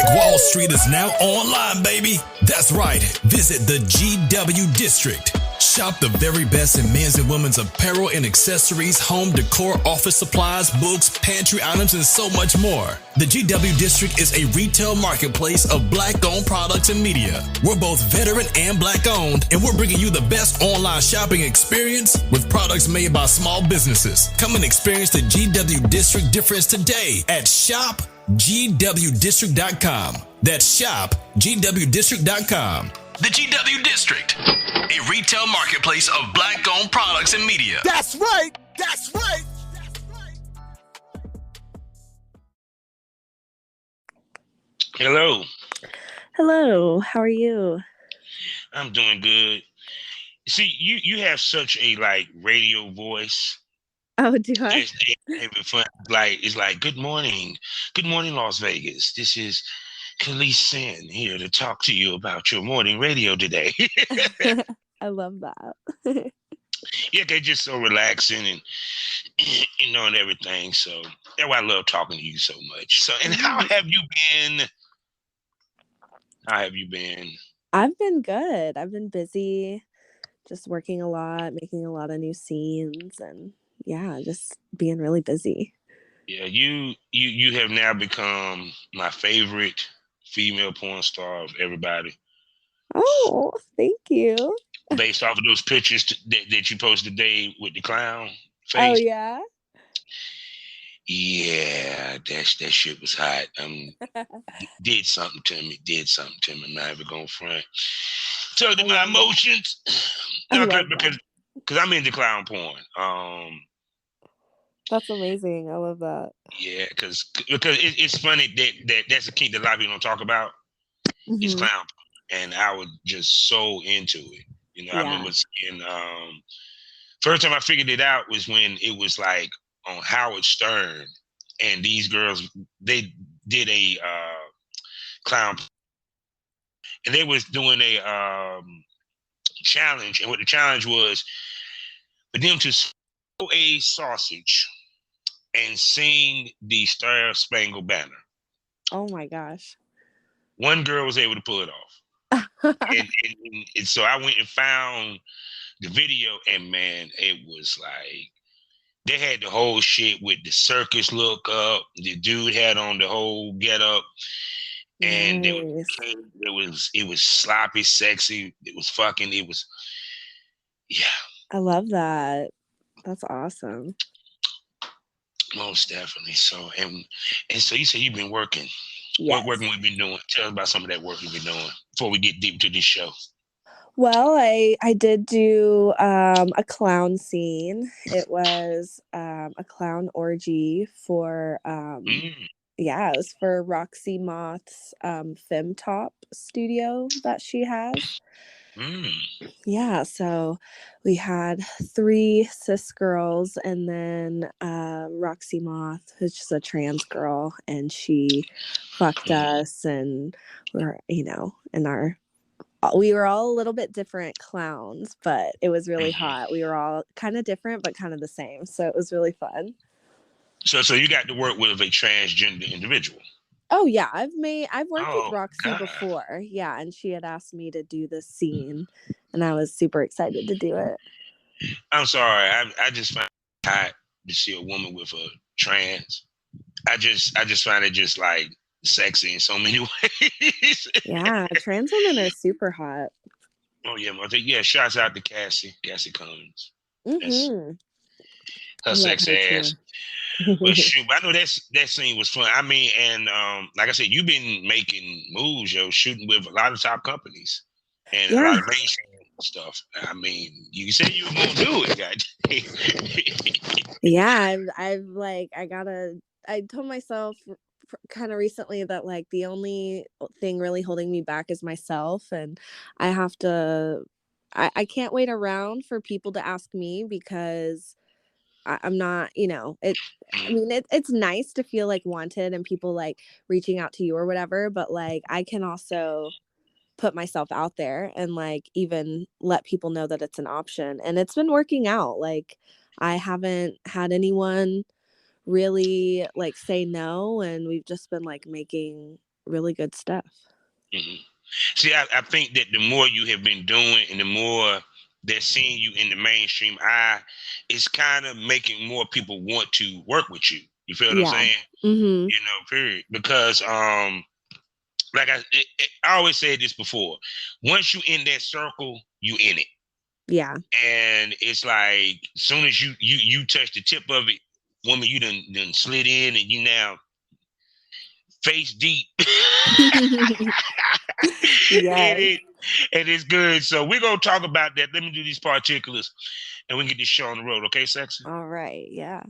Black Wall Street is now online, baby. That's right. Visit the GW District. Shop the very best in men's and women's apparel and accessories, home decor, office supplies, books, pantry items, and so much more. The GW District is a retail marketplace of Black-owned products and media. We're both veteran and Black-owned, and we're bringing you the best online shopping experience with products made by small businesses. Come and experience the GW District difference today at shopgwdistrict.com. That's shopgwdistrict.com. The GW District, a retail marketplace of Black-owned products and media. That's right. That's right. That's right. Hello. Hello. How are you? I'm doing good. See, you have such a radio voice. Oh, do I? It's fun. It's like good morning, Las Vegas. This is Khalees Sin here to talk to you about your morning radio today. I love that. Yeah, they're just so relaxing and and everything. So that's why I love talking to you so much. So, and how have you been? How have you been? I've been good. I've been busy, just working a lot, making a lot of new scenes, and yeah, just being really busy. Yeah, you have now become my favorite female porn star of everybody. Oh, thank you. Based off of those pictures that you posted today with the clown face. Oh, yeah? Yeah, that shit was hot. Did something to me. I'm not even going front. Tell them my emotions. No, because I'm into clown porn. That's amazing. I love that. Yeah, because it's funny that's a key that a lot of people don't talk about. Is clown porn. And I was just so into it. I remember seeing first time I figured it out was when it was like on Howard Stern, and these girls, they did a clown, and they was doing a challenge, and what the challenge was for them to throw a sausage and sing the Star Spangled Banner. Oh my gosh. One girl was able to pull it off. and so I went and found the video, and man, it was like they had the whole shit with the circus look up. The dude had on the whole get up, and it was sloppy, sexy. It was fucking. It was, yeah. I love that. That's awesome. Most definitely. So and so you said you've been working. Yes. What work have we been doing? Tell us about some of that work we've been doing before we get deep into this show. Well, I did do a clown scene. It was a clown orgy for it was for Roxy Moth's Femtop studio that she has. Yeah, so we had 3 cis girls, and then Roxy Moth, who's just a trans girl, and she fucked us, and we were all a little bit different clowns, but it was really hot. We were all kind of different, but kind of the same, so it was really fun. So you got to work with a transgender individual. Oh yeah, I've worked with Roxy before. Yeah, and she had asked me to do this scene, and I was super excited to do it. I'm sorry, I just find it hot to see a woman with a trans. I just find it just like sexy in so many ways. Yeah, trans women are super hot. Oh yeah, shouts out to Cassie Cummins. Her sex ass. Well, shoot, I know that scene was fun. I mean, and like I said, you've been making moves, shooting with a lot of top companies and a lot of mainstream stuff. I mean, you said you were gonna do it, guys. Yeah, I told myself kind of recently that like the only thing really holding me back is myself, and I have to. I can't wait around for people to ask me, because I'm not, it's nice to feel like wanted and people like reaching out to you or whatever, but like I can also put myself out there and like even let people know that it's an option, and it's been working out. Like I haven't had anyone really like say no, and we've just been like making really good stuff. Mm-hmm. See, I think that the more you have been doing and the more they're seeing you in the mainstream eye, it's kind of making more people want to work with you. You feel what I'm saying? Mm-hmm. You know, period. Because like I always said this before, once you in that circle, you in it. Yeah. And it's like as soon as you touch the tip of it, woman, you done slid in and you now face deep. Yes. And it's good. So we're gonna talk about that. Let me do these particulars and we can get this show on the road, okay, sexy? All right, yeah.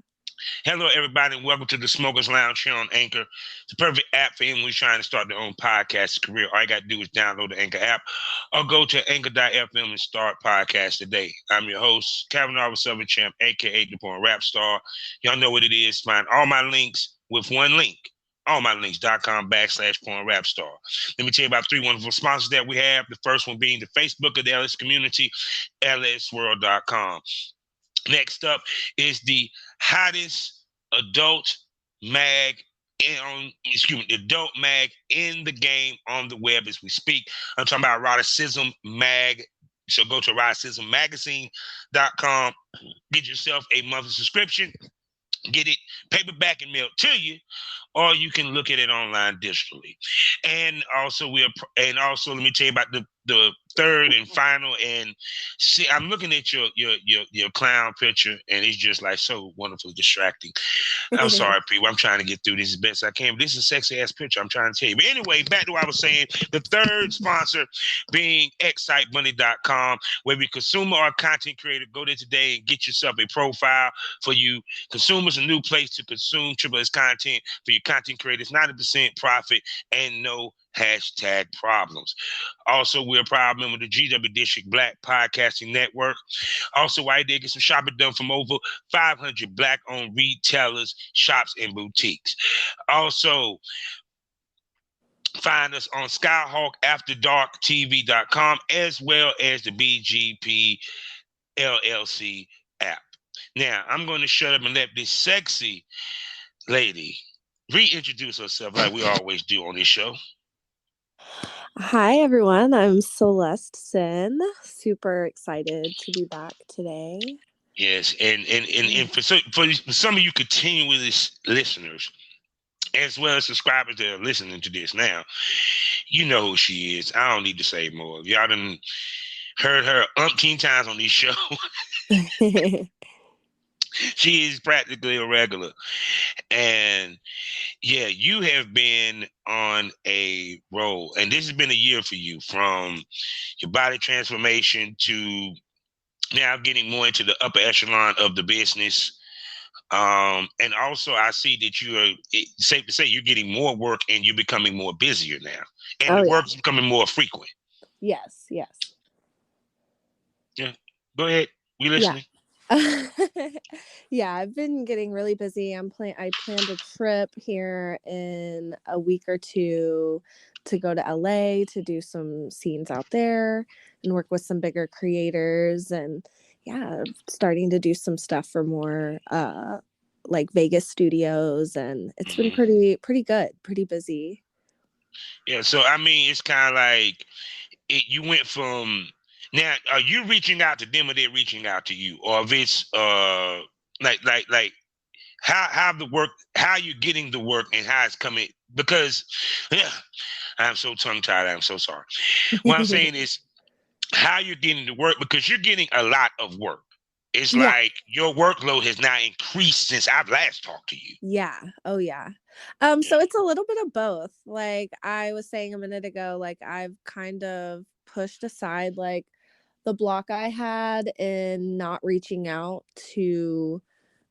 Hello, everybody, and welcome to the Smokers Lounge here on Anchor. It's the perfect app for anyone who's trying to start their own podcast career. All you got to do is download the Anchor app or go to anchor.fm and start podcast today. I'm your host, Kavanaugh Southern Champ, a.k.a. the Porn Rap Star. Y'all know what it is. Find all my links with one link. allmylinks.com/porn rap star. Let me tell you about 3 wonderful sponsors that we have. The first one being the Facebook of the LS community, lsworld.com. Next up is the hottest adult mag adult mag in the game on the web as we speak. I'm talking about Eroticism Mag. So go to eroticismmagazine.com, get yourself a monthly subscription, get it paperback and mailed to you, or you can look at it online digitally. And also let me tell you about the third and final. And see, I'm looking at your clown picture, and it's just like so wonderfully distracting. I'm sorry, people. I'm trying to get through this as best I can. But this is a sexy ass picture. I'm trying to tell you. But anyway, back to what I was saying. The third sponsor being excitebunny.com, where we consumer or content creator, go there today and get yourself a profile. For you consumers, a new place to consume Triple S content. For your content creators, 90% profit and no hashtag problems. Also, we're a proud member of the GW District Black Podcasting Network. Also, while they get some shopping done from over 500 Black-owned retailers, shops, and boutiques. Also, find us on SkyhawkAfterDarkTV.com as well as the BGP LLC app. Now, I'm going to shut up and let this sexy lady reintroduce herself like we always do on this show. Hi, everyone. I'm Celeste Sin. Super excited to be back today. Yes, and for some of you continuous listeners, as well as subscribers that are listening to this now, you know who she is. I don't need to say more. Y'all done heard her umpteen times on this show. She is practically a regular. And yeah, you have been on a roll. And this has been a year for you, from your body transformation to now getting more into the upper echelon of the business. And also I see that it's safe to say you're getting more work and you're becoming more busier now. And the work's becoming more frequent. Yes. Yeah. Go ahead. We listening. Yeah. Yeah, I've been getting really busy. I planned a trip here in a week or two to go to LA to do some scenes out there and work with some bigger creators, and starting to do some stuff for more like Vegas studios, and it's been pretty good, pretty busy. Yeah, so I mean, it's kind of like you went from. Now, are you reaching out to them or they're reaching out to you? Or if it's like how the work, how you're getting the work and how it's coming? Because I'm so tongue-tied. I'm so sorry. What I'm saying is how you're getting the work, because you're getting a lot of work. It's like your workload has now increased since I've last talked to you. Yeah. Oh, yeah. So it's a little bit of both. Like I was saying a minute ago, like I've kind of pushed aside like the block I had in not reaching out to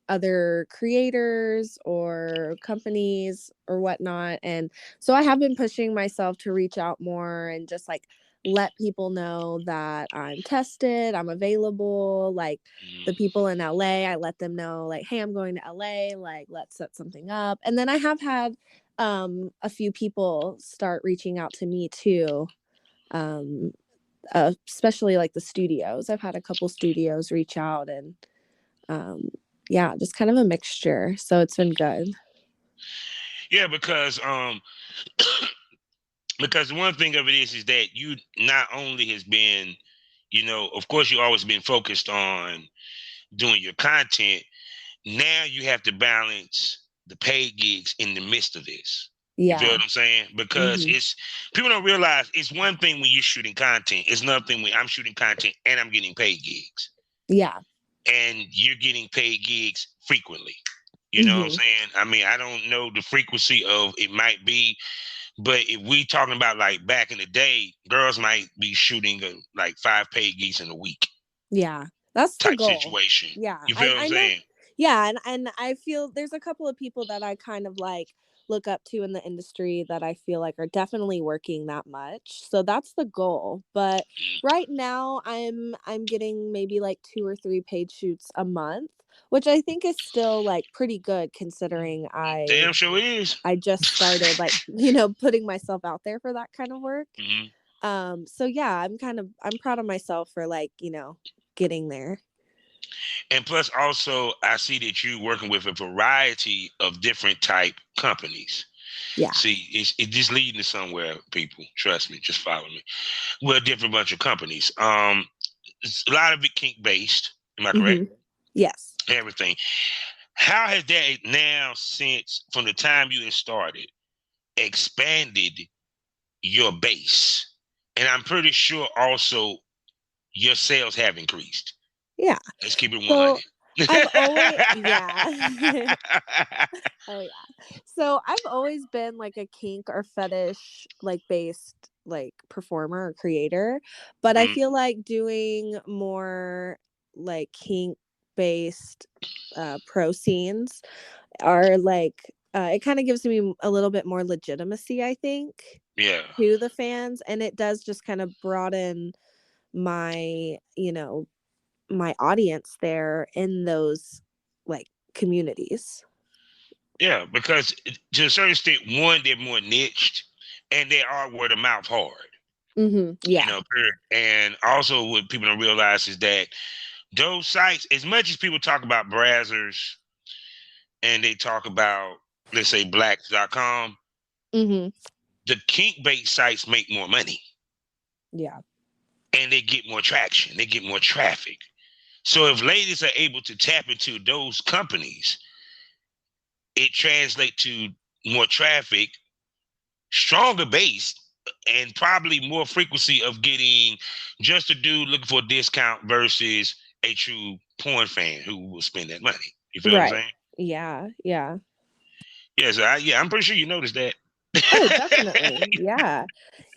other creators or companies or whatnot. And so I have been pushing myself to reach out more and just like let people know that I'm tested, I'm available. Like the people in LA, I let them know like, hey, I'm going to LA, like let's set something up. And then I have had a few people start reaching out to me too. Especially like the studios. I've had a couple studios reach out, and just kind of a mixture. So it's been good. Yeah, because Because one thing of it is that you not only has been, of course, you always been focused on doing your content. Now you have to balance the paid gigs in the midst of this. You feel Yeah. what I'm saying? Because it's people don't realize it's one thing when you're shooting content. It's another thing when I'm shooting content and I'm getting paid gigs. Yeah. And you're getting paid gigs frequently. You know what I'm saying? I mean, I don't know the frequency of it might be, but if we talking about like back in the day, girls might be shooting like 5 paid gigs in a week. Yeah. That's the type goal. situation. Yeah. You feel what I'm saying? Yeah, and I feel there's a couple of people that I kind of like look up to in the industry that I feel like are definitely working that much. So that's the goal. But right now I'm getting maybe like 2 or 3 paid shoots a month, which I think is still like pretty good considering Damn sure it is. I just started like, putting myself out there for that kind of work. So yeah, I'm proud of myself for like, getting there. And plus, also, I see that you're working with a variety of different type companies. Yeah. See, it's just leading to somewhere, people. Trust me, just follow me. We're a different bunch of companies. It's a lot of it kink based. Am I correct? Yes. Everything. How has that now, since from the time you started, expanded your base? And I'm pretty sure also your sales have increased. Yeah. Let's keep it 100. I've always, oh yeah. So I've always been like a kink or fetish like based like performer or creator, but I feel like doing more like kink based pro scenes are like it kind of gives me a little bit more legitimacy, I think. Yeah. To the fans, and it does just kind of broaden my, my audience there in those like communities. Yeah, because to a certain extent, one, they're more niched and they are word of mouth hard. Yeah. And also what people don't realize is that those sites, as much as people talk about Brazzers and they talk about, let's say, blacks.com, the kink bait sites make more money. Yeah. And they get more traction. They get more traffic. So if ladies are able to tap into those companies, it translates to more traffic, stronger base, and probably more frequency of getting just a dude looking for a discount versus a true porn fan who will spend that money. You feel what I'm saying? Yeah. Yeah. Yeah, so I'm pretty sure you noticed that. Oh, definitely. Yeah.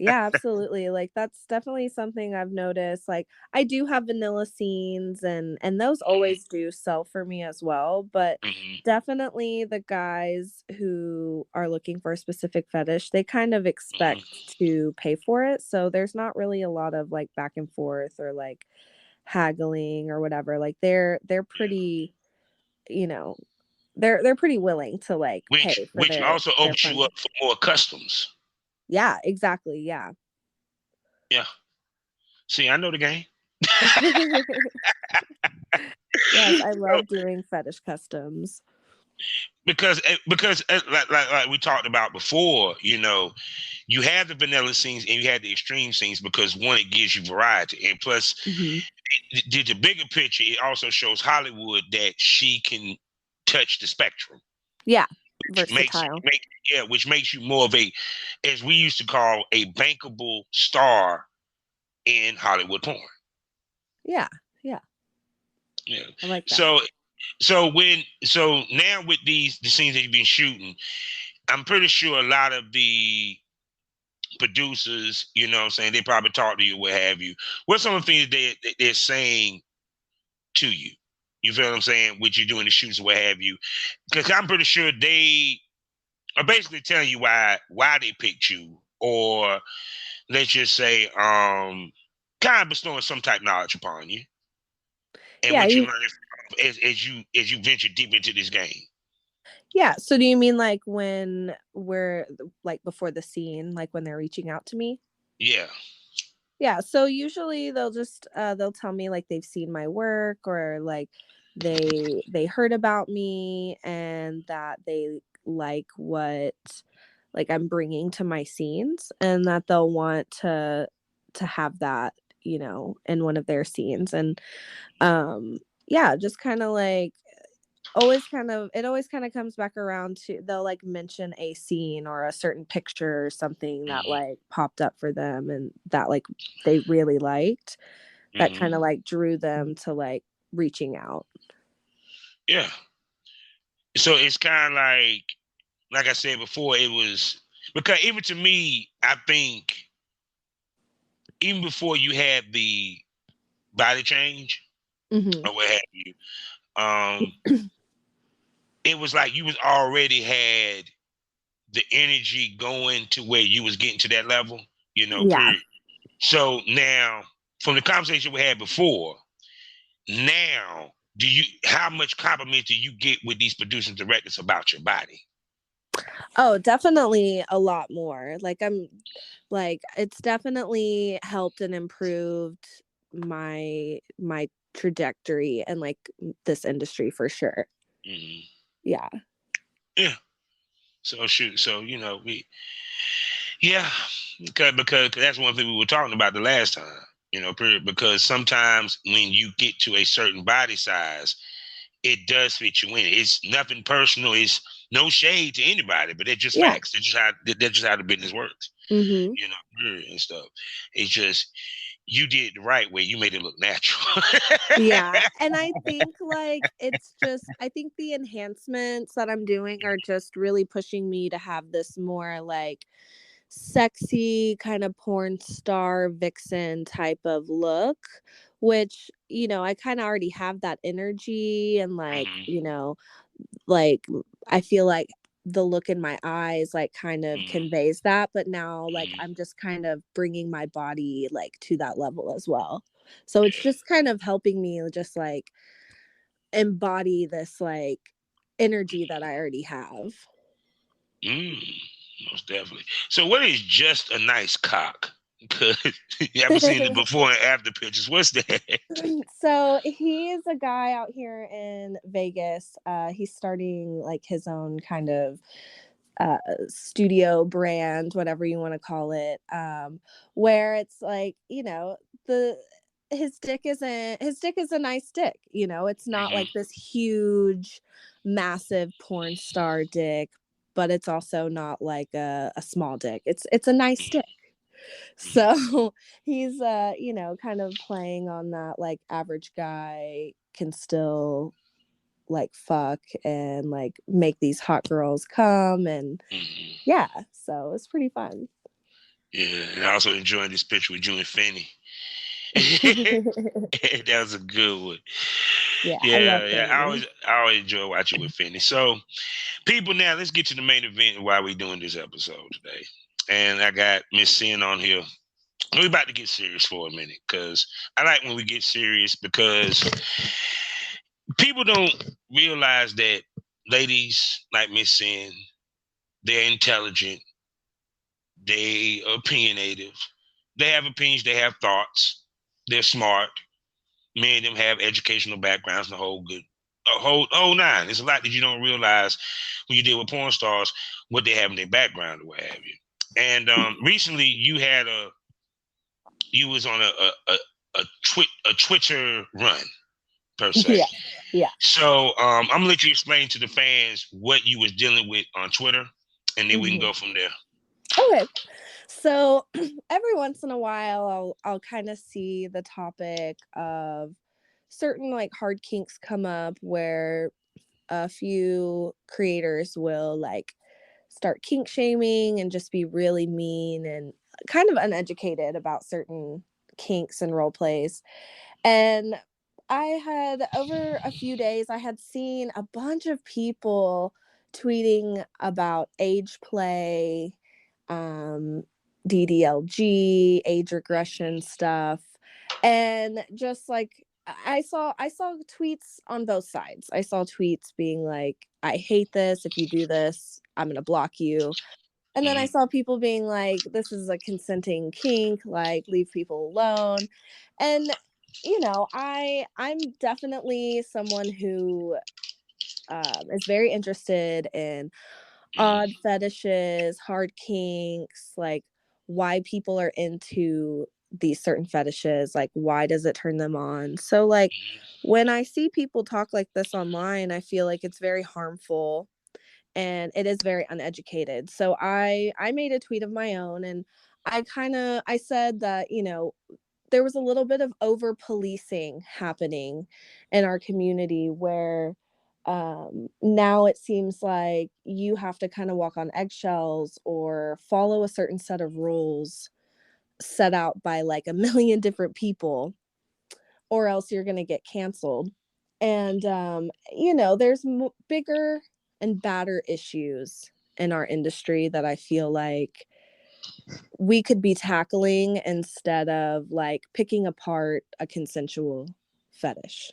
Yeah, absolutely. Like that's definitely something I've noticed. Like I do have vanilla scenes and those always do sell for me as well, but definitely the guys who are looking for a specific fetish, they kind of expect to pay for it. So there's not really a lot of like back and forth or like haggling or whatever. Like they're pretty, they're pretty willing to like pay for which also opens their you up for more customs. Yeah, exactly. Yeah. Yeah. See, I know the game. Yes, I love doing fetish customs. Because like we talked about before, you have the vanilla scenes and you have the extreme scenes because one, it gives you variety, and plus, the bigger picture, it also shows Hollywood that she can touch the spectrum. Yeah, versatile. Which makes you more of a, as we used to call, a bankable star in Hollywood porn. Yeah. I like that. So now with the scenes that you've been shooting, I'm pretty sure a lot of the producers, what I'm saying, they probably talk to you, what have you. What's some of the things they're saying to you? You feel what I'm saying? What you're doing the shoots, what have you? Because I'm pretty sure they are basically telling you why they picked you, or let's just say, kind of bestowing some type of knowledge upon you, and what you learn as you venture deep into this game. Yeah. So do you mean like when we're like before the scene, like when they're reaching out to me? Yeah. Yeah. So usually they'll just they'll tell me like they've seen my work, or like they heard about me and that they like what like I'm bringing to my scenes, and that they'll want to have that, you know, in one of their scenes. And yeah, just kind of like it always kind of comes back around to, they'll like mention a scene or a certain picture or something that like popped up for them and that like they really liked, that kind of like drew them to like reaching out. Yeah. So it's kind of like I said before, it was because even to me, I think even before you had the body change or what have you, it was like you was already had the energy going to where you was getting to that level, you know, Yeah. period. So now, from the conversation we had before, now, how much compliments do you get with these producers and directors about your body? Oh, definitely a lot more. Like it's definitely helped and improved my trajectory and like this industry for sure. Yeah. Yeah. So shoot. So because that's one thing we were talking about the last time. Period. Because sometimes when you get to a certain body size, it does fit you in. It's nothing personal. It's no shade to anybody, but they're just facts. That's just how the business works. And stuff. It's just you did it the right way. You made it look natural. Yeah. And I think like I think the enhancements that I'm doing are just really pushing me to have this more like sexy kind of porn star vixen type of look, which, you know, I kind of already have that energy and like, you know, like I feel like the look in my eyes like kind of conveys that, but now like I'm just kind of bringing my body like to that level as well. So it's just kind of helping me just like embody this like energy that I already have. Most definitely. So what is just a nice cock? Because you haven't seen the before and after pictures. What's that? So he's a guy out here in Vegas. He's starting like his own kind of studio brand, whatever you want to call it, where it's like, you know, his dick is a nice dick, you know, it's not like this huge massive porn star dick, but it's also not like a small dick. It's a nice dick. So he's you know, kind of playing on that like average guy can still like fuck and like make these hot girls come, and yeah, so it's pretty fun. Yeah, and I also enjoyed this picture with you and Fanny. That was a good one. Yeah, I always enjoy watching with Fanny. So, people, now let's get to the main event while we're doing this episode today. And I got Miss Sin on here. We're about to get serious for a minute because I like when we get serious because people don't realize that ladies like Miss Sin, they're intelligent, they are opinionative, they have opinions, they have thoughts, they're smart. Many of them have educational backgrounds, the whole nine. There's a lot that you don't realize when you deal with porn stars, what they have in their background or what have you. And recently, you was on a Twitter run per se. Yeah. So I'm gonna let you explain to the fans what you was dealing with on Twitter, and then we can go from there. Okay. So every once in a while, I'll kind of see the topic of certain like hard kinks come up where a few creators will like start kink shaming and just be really mean and kind of uneducated about certain kinks and role plays. And I had, over a few days, I had seen a bunch of people tweeting about age play, DDLG, age regression stuff, and just like I saw tweets on both sides. I saw tweets being like, I hate this. If you do this, I'm gonna block you. And then I saw people being like, this is a consenting kink, like leave people alone. And you know, I'm definitely someone who is very interested in odd fetishes, hard kinks, like why people are into these certain fetishes, like why does it turn them on. So like when I see people talk like this online, I feel like it's very harmful and it is very uneducated. So I made a tweet of my own, and I said that, you know, there was a little bit of over policing happening in our community where now it seems like you have to kind of walk on eggshells or follow a certain set of rules set out by like a million different people, or else you're going to get canceled. And you know, there's bigger and badder issues in our industry that I feel like we could be tackling instead of like picking apart a consensual fetish.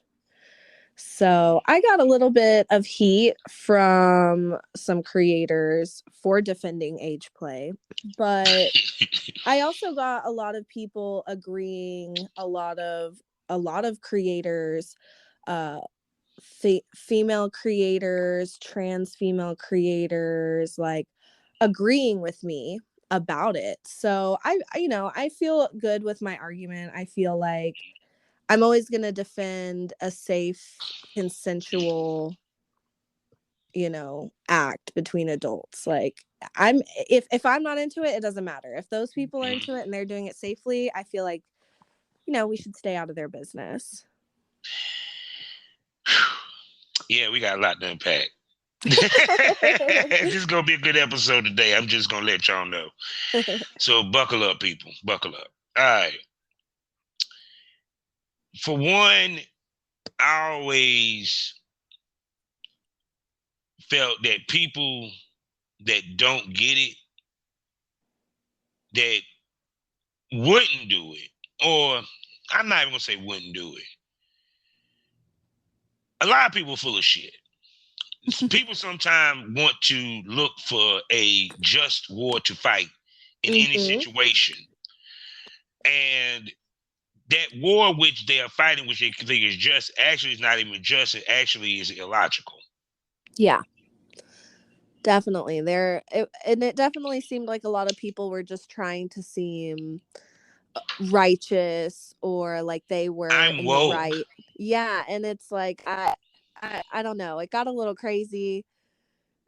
So I got a little bit of heat from some creators for defending age play, but I also got a lot of people agreeing, a lot of creators, uh female creators, trans female creators, like agreeing with me about it. So you know, I feel good with my argument. I feel like I'm always going to defend a safe, consensual, you know, act between adults. Like if I'm not into it, it doesn't matter. If those people are into it and they're doing it safely, I feel like, you know, we should stay out of their business. Yeah, we got a lot to unpack. This is gonna be a good episode today. I'm just gonna let y'all know. So buckle up, people. Buckle up. All right. For one, I always felt that people that don't get it, that wouldn't do it, or I'm not even gonna say wouldn't do it. A lot of people full of shit. People sometimes want to look for a just war to fight in any situation. And that war which they are fighting, which they think is just, actually is not even just, it actually is illogical. Yeah. Definitely. It definitely seemed like a lot of people were just trying to seem righteous or like they were in the right. Yeah, and it's like I don't know. It got a little crazy,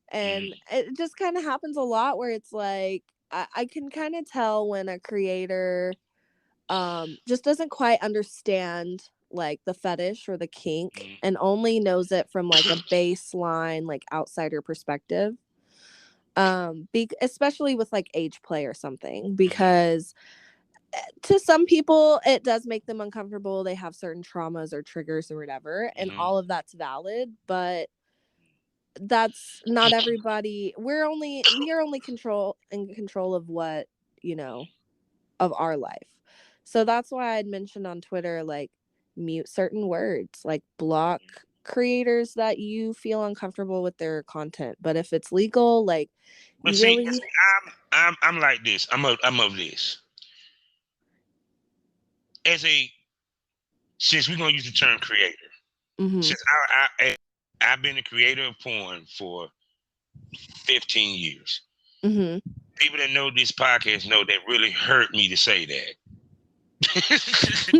and it just kind of happens a lot where it's like I can kind of tell when a creator just doesn't quite understand like the fetish or the kink and only knows it from like a baseline like outsider perspective. Especially with like age play or something, because to some people it does make them uncomfortable. They have certain traumas or triggers or whatever, and all of that's valid, but that's not everybody. We are only in control of what, you know, of our life. So that's why I'd mentioned on Twitter, like, mute certain words, like block creators that you feel uncomfortable with their content. But if it's legal, like, but you see, I'm like this. I'm of this. Since we're gonna use the term creator, since I've been a creator of porn for 15 years. People that know this podcast know that really hurt me to say that.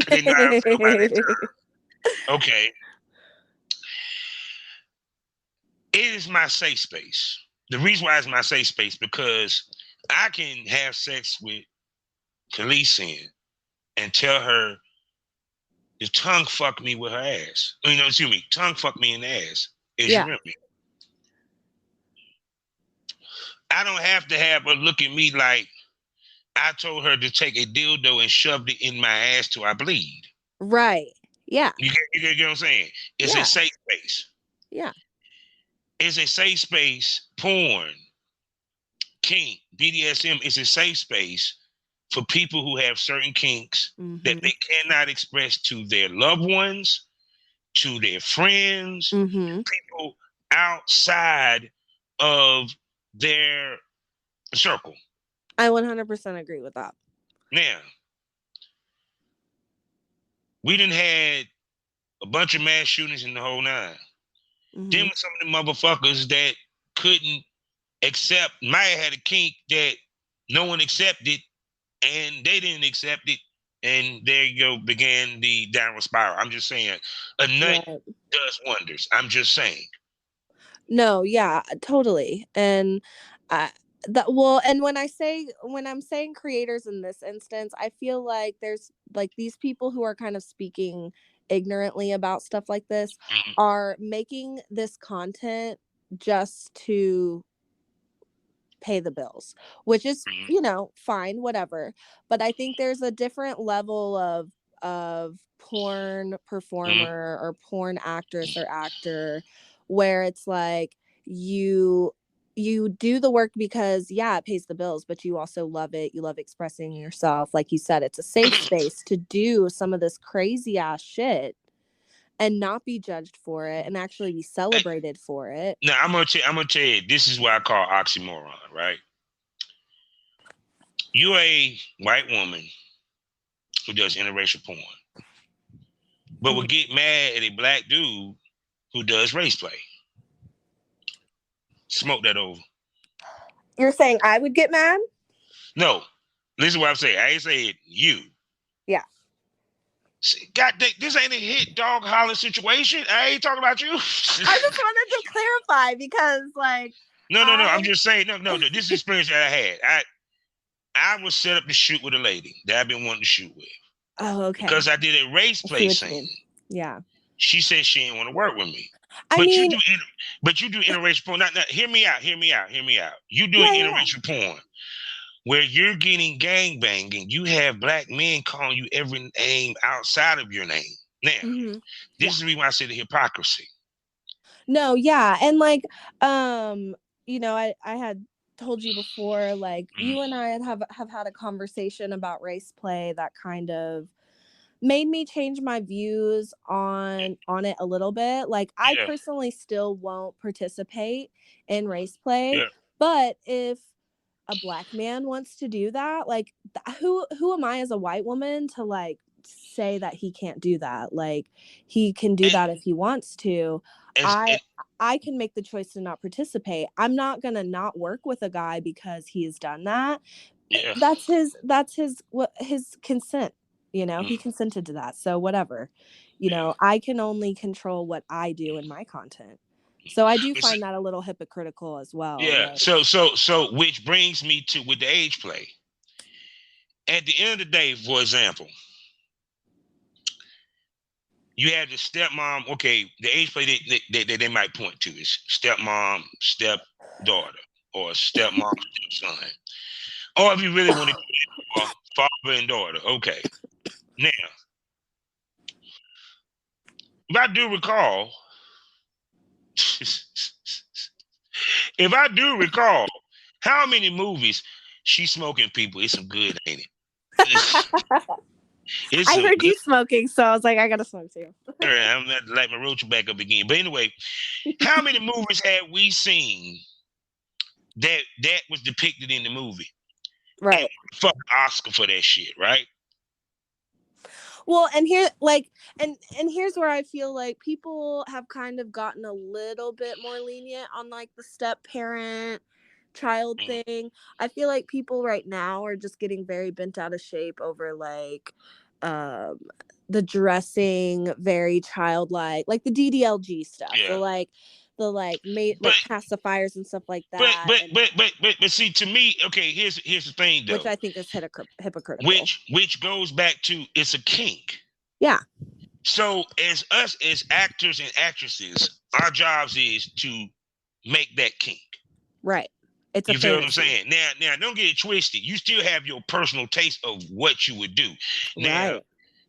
They know how I feel about that term. Okay. It is my safe space. The reason why it's my safe space, because I can have sex with Khaleesi and tell her to tongue fuck me with her ass. You know, excuse me, tongue fuck me in the ass. You remember me? I don't have to have her look at me like I told her to take a dildo and shoved it in my ass till I bleed. Right. Yeah. You get what I'm saying? It's a safe space. Yeah. It's a safe space. Porn, kink, BDSM is a safe space for people who have certain kinks that they cannot express to their loved ones, to their friends, people outside of their circle. I 100% agree with that. Now, we done had a bunch of mass shootings in the whole nine. Then with some of the motherfuckers that couldn't except Maya had a kink that no one accepted, and they didn't accept it, and there you go, began the downward spiral. I'm just saying, a nut does wonders. I'm just saying. No, yeah, totally. And and when I'm saying creators in this instance, I feel like there's like these people who are kind of speaking ignorantly about stuff like this are making this content just to pay the bills, which is, fine, whatever. But I think there's a different level of porn performer or porn actress or actor where it's like you do the work because it pays the bills, but you also love it. You love expressing yourself. Like you said, it's a safe space to do some of this crazy ass shit and not be judged for it and actually be celebrated for it. Now I'm gonna tell you, this is what I call oxymoron, right? You're a white woman who does interracial porn, but will get mad at a black dude who does race play. Smoke that over. You're saying I would get mad? No. Listen to what I'm saying. I ain't saying you. Yeah. God, this ain't a hit dog holler situation. I ain't talking about you. I just wanted to clarify because, like, no. I'm just saying, no. This experience that I had, I was set up to shoot with a lady that I've been wanting to shoot with. Oh, okay. Because I did a race play scene. Yeah. She said she didn't want to work with me. But you do interracial porn. Now, hear me out. You do interracial porn where you're getting gangbanging. You have black men calling you every name outside of your name. Now, this is the reason why I say the hypocrisy. No, yeah. And like, I had told you before, like you and I have had a conversation about race play that kind of made me change my views on it a little bit. Like I personally still won't participate in race play, but if a black man wants to do that, like who am I as a white woman to like say that he can't do that? Like he can do that if he wants to. I can make the choice to not participate. I'm not gonna not work with a guy because he has done that. That's his consent. He consented to that. So whatever. I can only control what I do in my content. So I do find that a little hypocritical as well. Yeah. Like, so which brings me to with the age play. At the end of the day, for example, you have the stepmom. Okay, the age play they might point to is stepmom, stepdaughter, or stepmom, stepson. Or if you really want to get father and daughter. Okay. Now, if I do recall, how many movies she's smoking people? It's some good, ain't it? I heard you smoking, so I was like, I gotta smoke too. I'm gonna light my roach back up again. But anyway, how many movies have we seen that was depicted in the movie? Right. And fuck Oscar for that shit, right? Well, and here, like, and here's where I feel like people have kind of gotten a little bit more lenient on like the step parent child thing. I feel like people right now are just getting very bent out of shape over like the dressing very childlike, like the DDLG stuff. So like pacifiers and stuff like that. But see, to me, okay, here's the thing though, which I think is hypocritical. Which goes back to it's a kink. Yeah. So as us as actors and actresses, our jobs is to make that kink. Right. It's you feel what I'm saying? Now, don't get it twisted. You still have your personal taste of what you would do. Now,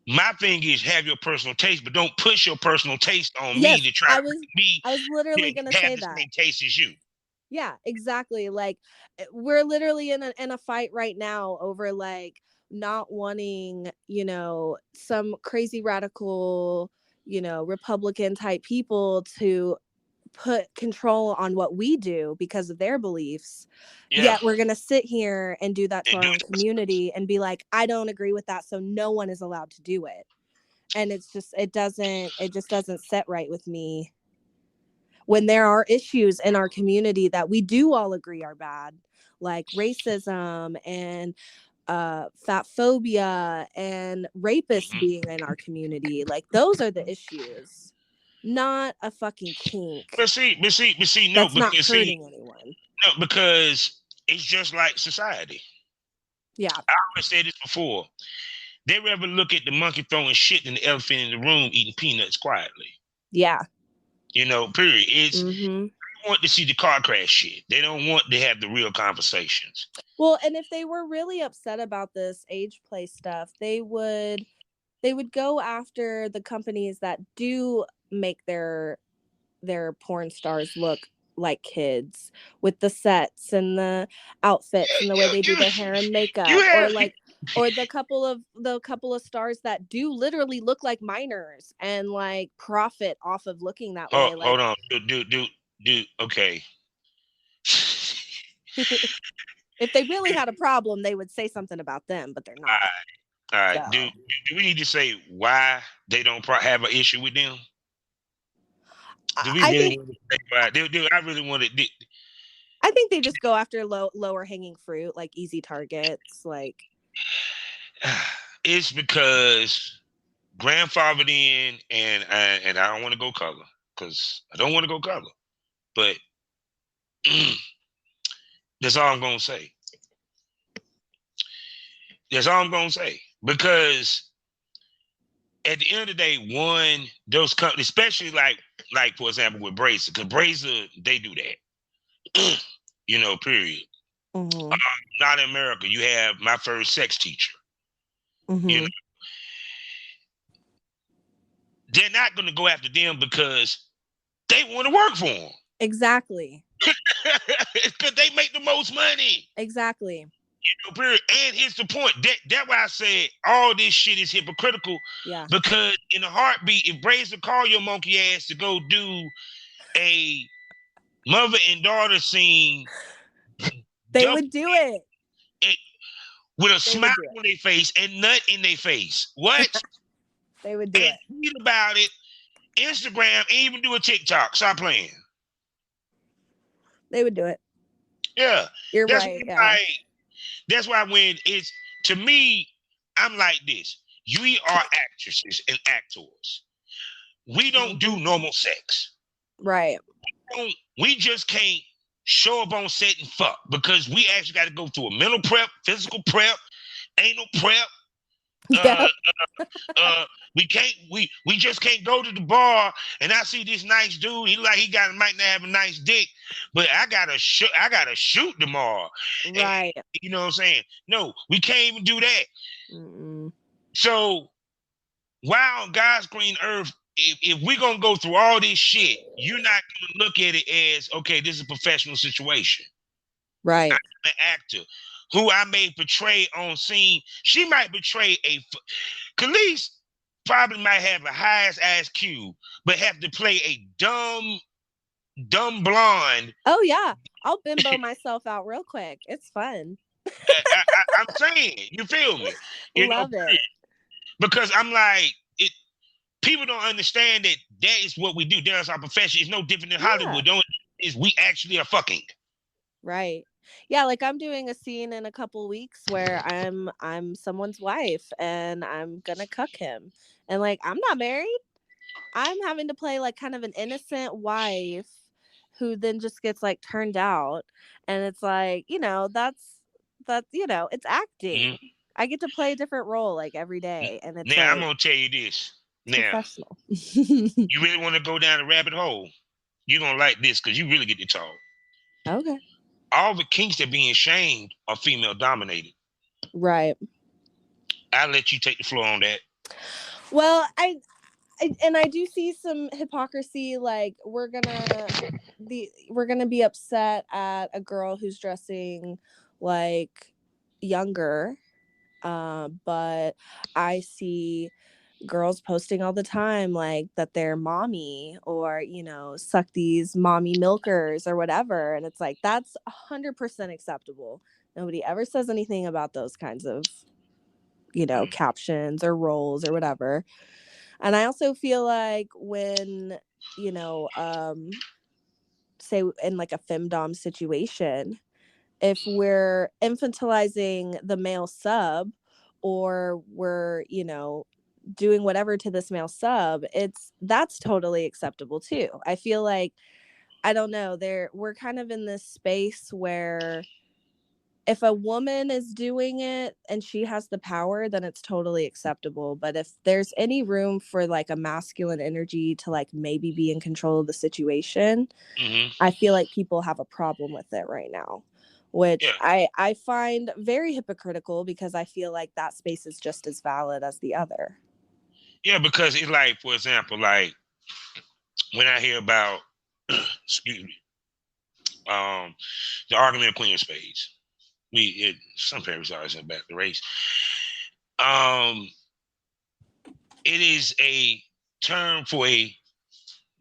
my thing is have your personal taste, but don't push your personal taste on me to try to be. I was literally going to say that. Same taste as you. Yeah, exactly. Like we're literally in a fight right now over like not wanting, some crazy radical, Republican type people to put control on what we do because of their beliefs. Yet we're going to sit here and do that to our own community and be like, I don't agree with that, so no one is allowed to do it. And it's just it just doesn't sit right with me. when there are issues in our community that we do all agree are bad, like racism and fat phobia and rapists being in our community. Like those are the issues, not a fucking kink But see, no, that's not because hurting anyone. no, because it's just like society. Yeah. I always said this before. They rather look at the monkey throwing shit than the elephant in the room eating peanuts quietly. Yeah. Period. It's they want to see the car crash shit. They don't want to have the real conversations. Well, and if they were really upset about this age play stuff, they would go after the companies that do make their porn stars look like kids with the sets and the outfits and the way they do their hair and makeup, or the couple of stars that do literally look like minors and like profit off of looking that way. Like, hold on, dude. Okay. If they really had a problem, they would say something about them, but they're not. All right. So. Do we need to say why they don't have an issue with them? Do we really want to say why? I really want to. I think they just go after lower hanging fruit, like easy targets. Like, it's because grandfathered in, and I don't want to go color because I don't want to go color, but that's all I'm gonna say. That's all I'm gonna say, because at the end of the day, those companies, especially like for example with Brazer, because Brazer, they do that. Period. Mm-hmm. Not in America. You have My First Sex Teacher. Mm-hmm. They're not going to go after them because they want to work for them. Exactly. Because they make the most money. Exactly. Period. And here's the point. That's why I said all this shit is hypocritical. Yeah. Because in a heartbeat, if Brazer call your monkey ass to go do a mother and daughter scene, they would do it with a smile on their face and nut in their face. What? They would do it. Read about it. Instagram, and even do a TikTok. Stop playing. They would do it. Yeah. You're right. Yeah. That's why when it's, to me, I'm like this. We are actresses and actors. We don't do normal sex. Right. We just can't show up on set and fuck, because we actually got to go through a mental prep, physical prep, anal prep. We just can't go to the bar and I see this nice dude. He might not have a nice dick, but I gotta shoot tomorrow. Right. And, you know what I'm saying? No, we can't even do that. Mm-mm. So why on God's green earth, if we're gonna go through all this shit, you're not gonna look at it as, okay, this is a professional situation. Right. I'm an actor who I may portray on scene. She might portray Khalees probably might have a highest IQ, but have to play a dumb blonde. Oh yeah, I'll bimbo myself out real quick. It's fun. I'm saying, you feel me? Love it. Because I'm like, people don't understand that is what we do. That's our profession. It's no different than Hollywood. We actually are fucking. Right. Yeah, like I'm doing a scene in a couple weeks where I'm someone's wife and I'm gonna cuck him. And like I'm not married. I'm having to play like kind of an innocent wife who then just gets like turned out. And it's like, that's it's acting. Mm-hmm. I get to play a different role like every day. And it's now I'm gonna tell you this. Now professional. You really want to go down a rabbit hole? You're gonna like this because you really get to talk. Okay. All the kinks that being shamed are female dominated. Right. I'll let you take the floor on that. Well, I do see some hypocrisy. Like we're gonna be upset at a girl who's dressing like younger, but I see girls posting all the time like that they're mommy, or suck these mommy milkers or whatever, and it's like that's 100% acceptable. Nobody ever says anything about those kinds of captions or roles or whatever. And I also feel like when say in like a femdom situation, if we're infantilizing the male sub, or we're, you know, doing whatever to this male sub, that's totally acceptable too. I feel like, I don't know, we're kind of in this space where if a woman is doing it and she has the power, then it's totally acceptable. But if there's any room for like a masculine energy to like maybe be in control of the situation, I feel like people have a problem with it right now, which I find very hypocritical, because I feel like that space is just as valid as the other. Yeah, because it's like, for example, like when I hear about, excuse me, the argument of Queen of Spades. Some parents always say about the race. It is a term for a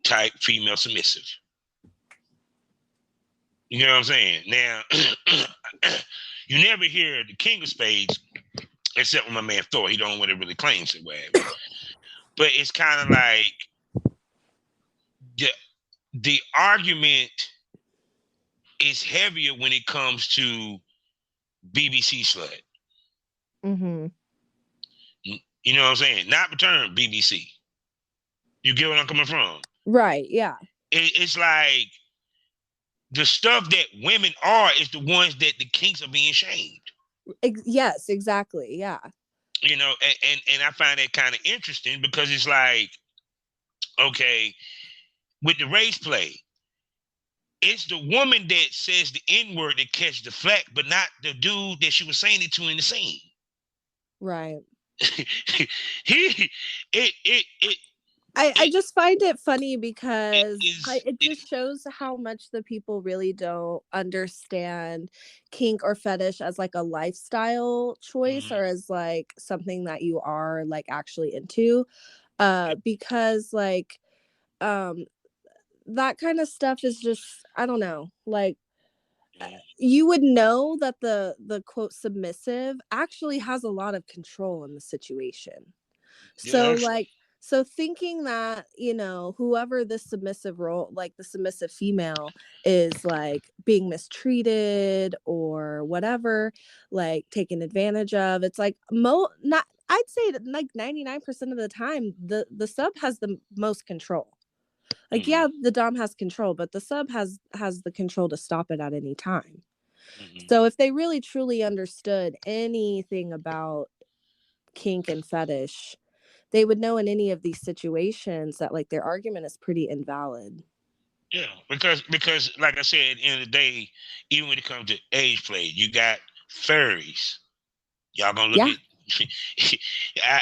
type female submissive. You know what I'm saying? Now, you never hear the King of Spades, except when my man Thor. He don't want to really claim it, whatever. But it's kind of like the argument is heavier when it comes to BBC slut. Mm-hmm. You know what I'm saying? Not the term BBC. You get what I'm coming from? Right, yeah. It's like the stuff that women are is the ones that the kinks are being shamed. Yes, exactly, yeah. You know, and I find that kind of interesting, because it's like, okay, with the race play, it's the woman that says the N-word that catch the flack, but not the dude that she was saying it to in the scene. Right. I just find it funny, because it just shows how much the people really don't understand kink or fetish as like a lifestyle choice, or as like something that you are like actually into, because like that kind of stuff is just, I don't know, like you would know that the quote submissive actually has a lot of control in the situation. So like, so thinking that, you know, whoever this submissive role, like the submissive female, is like being mistreated or whatever, like taken advantage of, it's like I'd say that like 99% of the time the sub has the most control. Like, yeah, the dom has control, but the sub has the control to stop it at any time. So if they really truly understood anything about kink and fetish, they would know in any of these situations that like their argument is pretty invalid. Yeah, because like I said, at the end of the day, even when it comes to age play, you got furries. Y'all gonna look at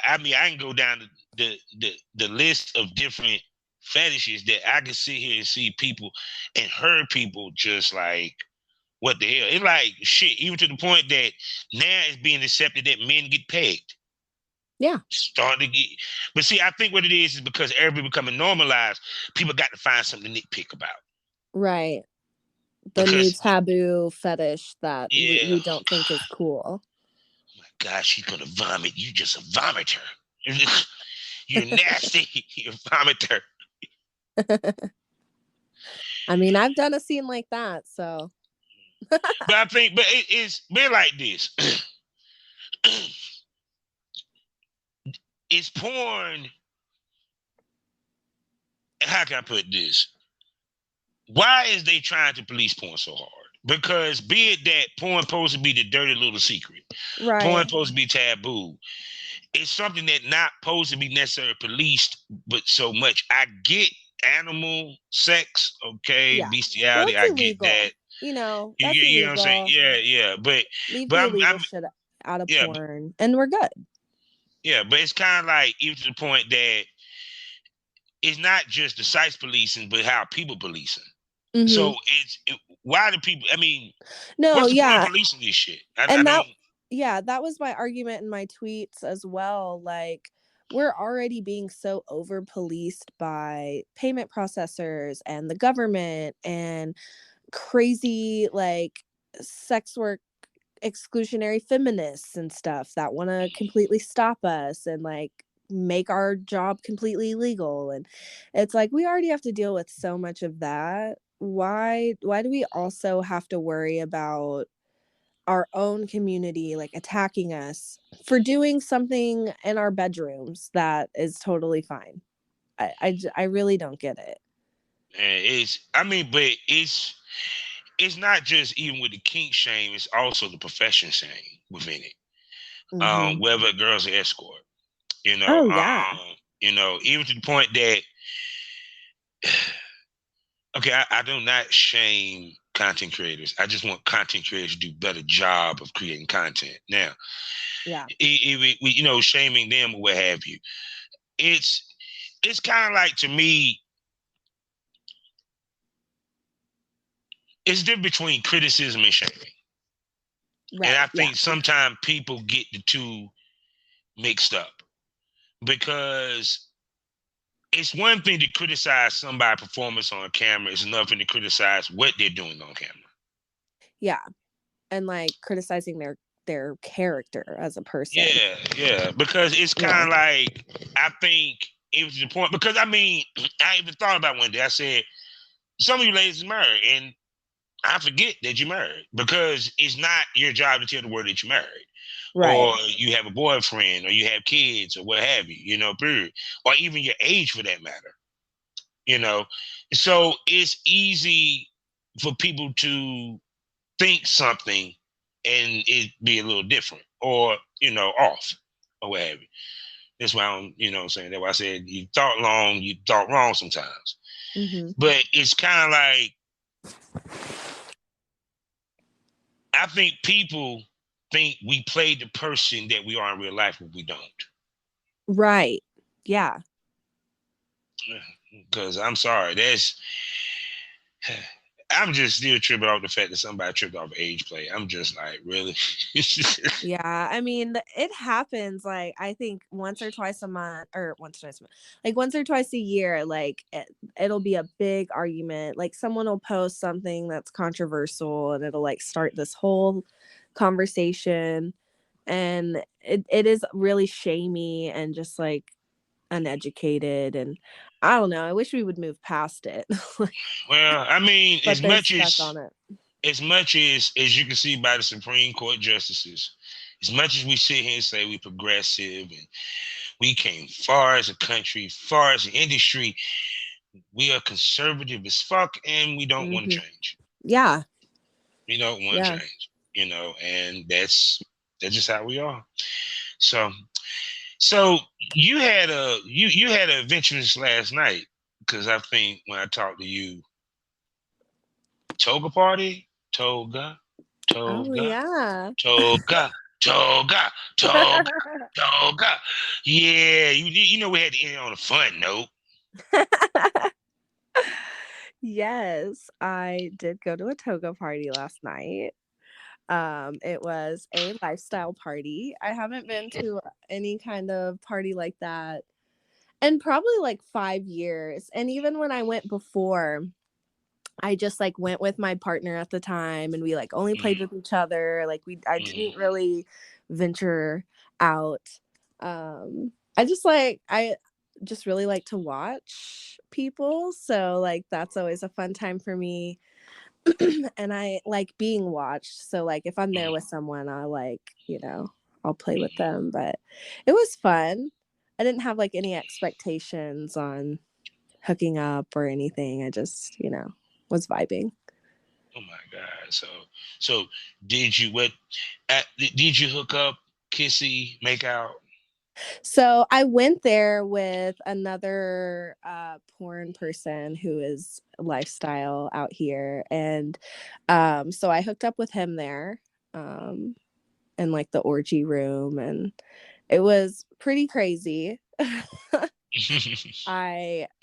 I mean, I can go down the list of different fetishes that I can sit here and see people and heard people just like, what the hell? It's like shit, even to the point that now it's being accepted that men get pegged. Yeah. Starting to get, but see, I think what it is because everybody becoming normalized, people got to find something to nitpick about. Right. The new taboo fetish that we don't think is cool. Oh my gosh, she's gonna vomit. You just a vomiter. You're nasty. You're a vomiter. I mean, I've done a scene like that, so. But I think, but it's been like this. It's porn. How can I put this? Why is they trying to police porn so hard? Because be it that porn supposed to be the dirty little secret, right? Porn supposed to be taboo. It's something that not supposed to be necessarily policed, but so much. I get animal sex, okay, bestiality. Well, I get that. You know, that's you know what I'm saying? Yeah. But leave the illegal shit out of porn, and we're good. Yeah, but it's kind of like even to the point that it's not just the sites policing, but how people policing. So why do people? I mean, what's the point of policing this shit? That was my argument in my tweets as well. Like, we're already being so over policed by payment processors and the government and crazy like sex work exclusionary feminists and stuff that want to completely stop us and like make our job completely illegal. And it's like we already have to deal with so much of that why do we also have to worry about our own community like attacking us for doing something in our bedrooms that is totally fine? I really don't get it. And but it's not just even with the kink shame, it's also the profession shame within it. Mm-hmm. Whether a girl's an escort, Oh yeah. Even to the point that okay, I do not shame content creators. I just want content creators to do a better job of creating content. Now, Yeah. we shaming them or what have you. It's kind of like, to me, it's different between criticism and shaming. Right. And I think sometimes people get the two mixed up, because it's one thing to criticize somebody's performance on camera. It's another thing to criticize what they're doing on camera. Yeah. And like criticizing their character as a person. Yeah. Because it's kind of like, I think it was the point, because I even thought about one day, I said, some of you ladies are married, and I forget that you're married, because it's not your job to tell the world that you're married. Right. Or you have a boyfriend, or you have kids, or what have you, period. Or even your age for that matter. So it's easy for people to think something and it be a little different, or, off, or what have you. That's why I'm saying. That's why I said you thought long, you thought wrong sometimes. Mm-hmm. But it's kind of like, I think people think we play the person that we are in real life, but we don't. Right. Yeah. Because I'm sorry, I'm just still tripping off the fact that somebody tripped off age play. I'm just like, really? Yeah, I mean, it happens, like, I think once or twice a month, like once or twice a year, like it'll be a big argument. Like someone will post something that's controversial and it'll like start this whole conversation, and it is really shamey and just like uneducated, and I don't know. I wish we would move past it. Well, I mean, as much as you can see by the Supreme Court justices, as much as we sit here and say we progressive and we came far as a country, far as an industry, we are conservative as fuck, and we don't want to change. Yeah. We don't want to change, and that's just how we are. So you had you had an adventurous last night, because I think when I talked to you, toga party, toga. Oh yeah. Toga. Yeah, we had to end on a fun note. Yes, I did go to a toga party last night. It was a lifestyle party. I haven't been to any kind of party like that in probably like 5 years. And even when I went before, I just like went with my partner at the time, and we like only played with each other. Like I didn't really venture out. I just really like to watch people. So like that's always a fun time for me. And I like being watched. So like if I'm there with someone, I like, I'll play with them. But it was fun. I didn't have like any expectations on hooking up or anything. I just, was vibing. Oh my God. So did you hook up, kissy, make out? So I went there with another porn person who is lifestyle out here, and so I hooked up with him there in like the orgy room, and it was pretty crazy.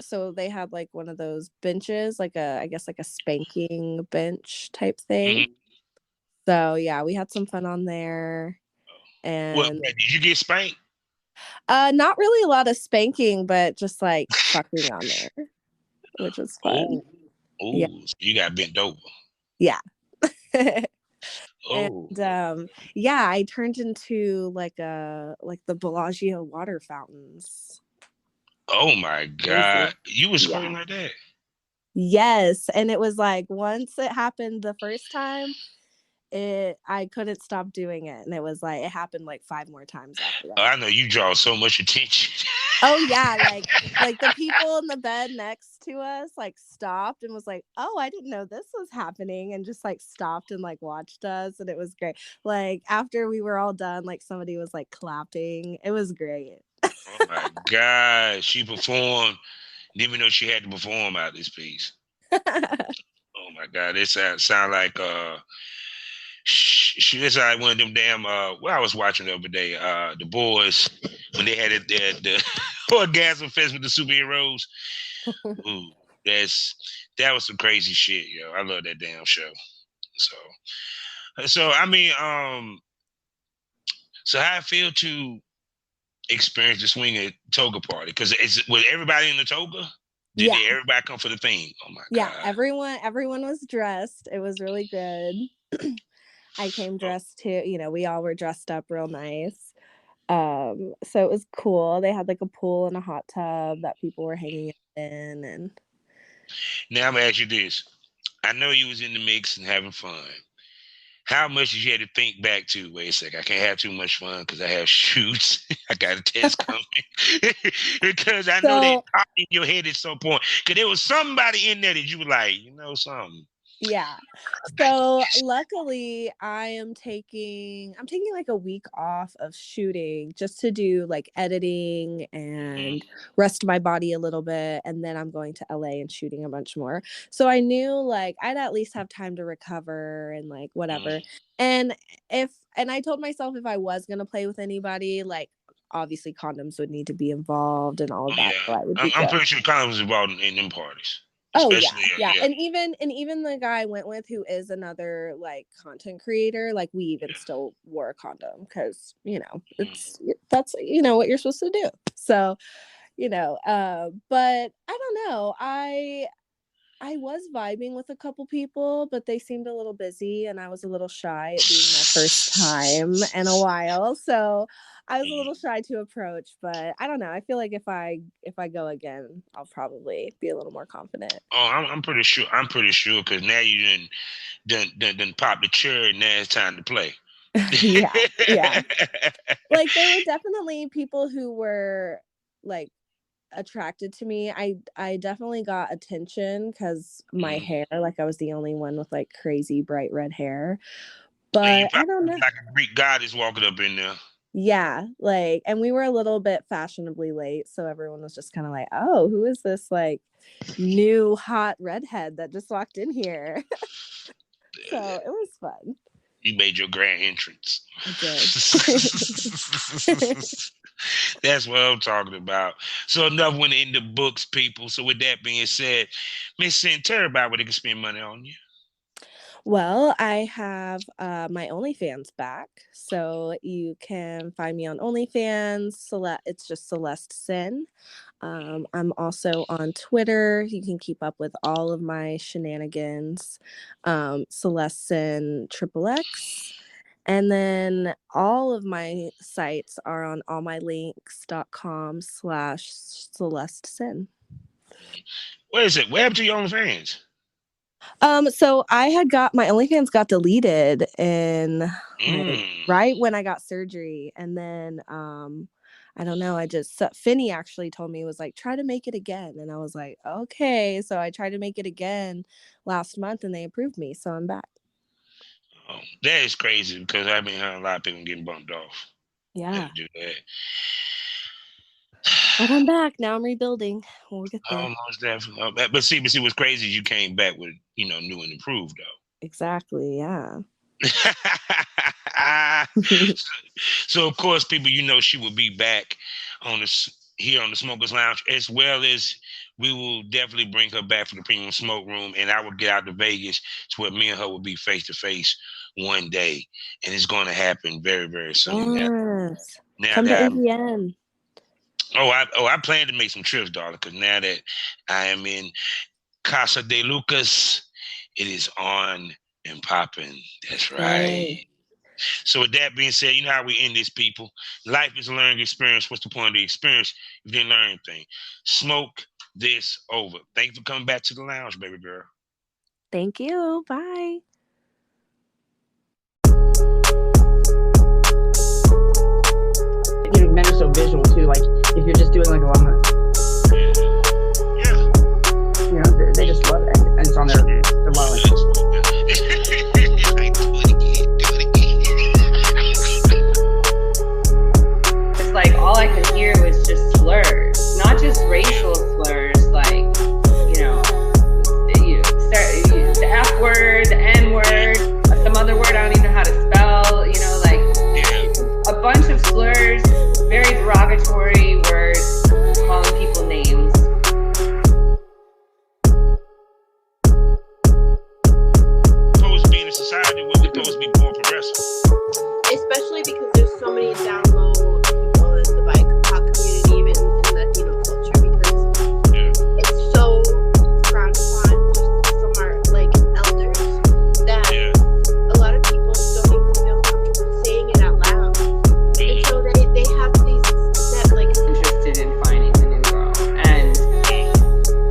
So they had like one of those benches, like I guess like a spanking bench type thing. So yeah, we had some fun on there. And did you get spanked? Not really a lot of spanking, but just like fucking on there, which was fun. Oh, yeah. So you got bent over. Yeah. And I turned into like the Bellagio water fountains. Oh my God. You was swimming like that? Yes, and it was like once it happened the first time, I couldn't stop doing it, and it was like it happened like 5 more times after Oh, that. I know you draw so much attention. Oh yeah, like the people in the bed next to us like stopped and was like, "Oh, I didn't know this was happening," and just like stopped and like watched us, and it was great. Like after we were all done, like somebody was like clapping. It was great. Oh my God, she performed. Didn't even know she had to perform out this piece. Oh my God, it sound like it's like one of them damn what I was watching the other day, the boys when they had the orgasm fest with the superheroes. Ooh, that was some crazy shit, yo. I love that damn show. So I mean, so how I feel to experience the swinging toga party? Because was everybody in the toga? Did Yeah. everybody come for the theme? Oh my Yeah, God. everyone was dressed. It was really good. I came dressed too, we all were dressed up real nice. So it was cool. They had like a pool and a hot tub that people were hanging in and Now I'm gonna ask you this. I know you was in the mix and having fun. How much did you have to think back to? Wait a second, I can't have too much fun because I have shoots. I got a test coming. Because I know that so popped in your head at some point. Because there was somebody in there that you were like, you know something. yeah. So luckily I'm taking like a week off of shooting just to do like editing and rest my body a little bit, and then I'm going to LA and shooting a bunch more. So I knew like I'd at least have time to recover and like whatever. And I told myself if I was going to play with anybody, like obviously condoms would need to be involved and all of that. So Yeah, I would be I'm good. pretty sure Colin was involved in them parties. Oh yeah, Especially, yeah. yeah. And even the guy I went with who is another like content creator, like we even still wore a condom because, that's what you're supposed to do. So, but I don't know. I was vibing with a couple people, but they seemed a little busy and I was a little shy at being my first time in a while. So I was a little shy to approach, but I don't know. I feel like if I go again, I'll probably be a little more confident. Oh, I'm pretty sure. I'm pretty sure because now you done pop the cherry. Now it's time to play. Yeah. Like there were definitely people who were like attracted to me. I definitely got attention because my hair, like I was the only one with like crazy bright red hair. But I don't know. Like a Greek goddess walking up in there. Yeah, like, and we were a little bit fashionably late, so everyone was just kind of like, "Oh, who is this like new hot redhead that just walked in here?" So it was fun. You made your grand entrance. I did. That's what I'm talking about. So another one in the books, people. So with that being said, Miss Sin, tell everybody where they can spend money on you. Well, I have my OnlyFans back, so you can find me on OnlyFans. It's just Celeste Sin. I'm also on Twitter. You can keep up with all of my shenanigans. Celeste Sin XXX. And then all of my sites are on allmylinks.com/Celeste Sin. What is it? What happened to your OnlyFans? So I had got my OnlyFans got deleted in right when I got surgery, and then I don't know. Finney actually told me, was like, try to make it again, and I was like, okay. So I tried to make it again last month, and they approved me, so I'm back. Oh, that is crazy because I've been hearing a lot of people getting bumped off. Yeah. Do that. But I'm back now. I'm rebuilding. We'll get there. Almost definitely. But see, what's crazy is you came back with new and improved though. Exactly. Yeah. So of course, people, she will be back here on the Smokers Lounge, as well as we will definitely bring her back for the Premium Smoke Room, and I will get out to Vegas to where me and her will be face to face one day, and it's going to happen very, very soon. Yes. Now Come to AVN. I plan to make some trips, darling, because now that I am in Casa de Lucas, it is on and popping. That's right. So with that being said, you know how we end this, people. Life is a learning experience. What's the point of the experience if you didn't learn anything? Smoke this over. Thank you for coming back to the lounge, baby girl. Thank you. Bye. You know, men are so visual too. Like if you're just doing like a lot of, you know, they just love it, and it's on their wallet. It's like all I could hear was just slurs, not just racial slurs, like, you know, the F word, the N word, some other word I don't even know how to spell, you know, like a bunch of slurs, very derogatory words, calling people names. Supposed to be in a society where we're supposed to be more progressive. Especially because there's so many down low people in the BIPOC community, even in Latino culture, because it's so frowned upon just from our like elders that a lot of people don't even feel comfortable saying it out loud. And so they have these that like Interested in finding the new girl, and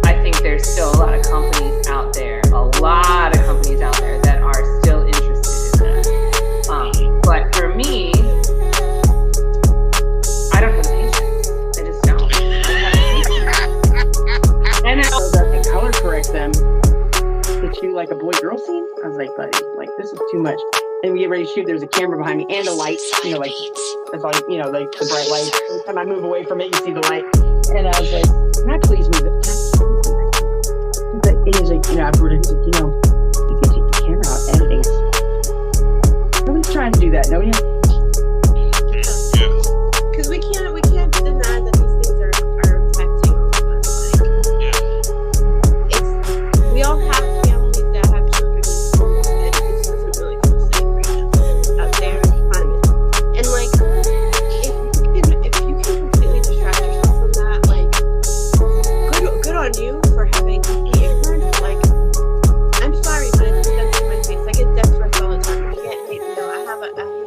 I think there's still a lot of companies out there, that are still interested in that. But for me, I don't have the patience. I just don't. And And color correct them to shoot like a boy-girl scene. I was like, buddy, like this is too much. And we get ready to shoot. There's a camera behind me and a light. You know, like it's like, you know, like the bright light. Every time I move away from it, you see the light. And I was like, can I please move it? And he's like, you know, afterward, he's like, you know, you can take the camera out editing. Nobody's trying to do that, no? because we can't deny that these things are affecting all of us. Like it's we all have families that have children in school, and it just doesn't really feel safe right now out there in the climate. And like if you can completely distract yourself from that, like good on you for having complete ignorance. Like I'm sorry, but it's death in my face. I get death threats all the time. I get, you know, I have a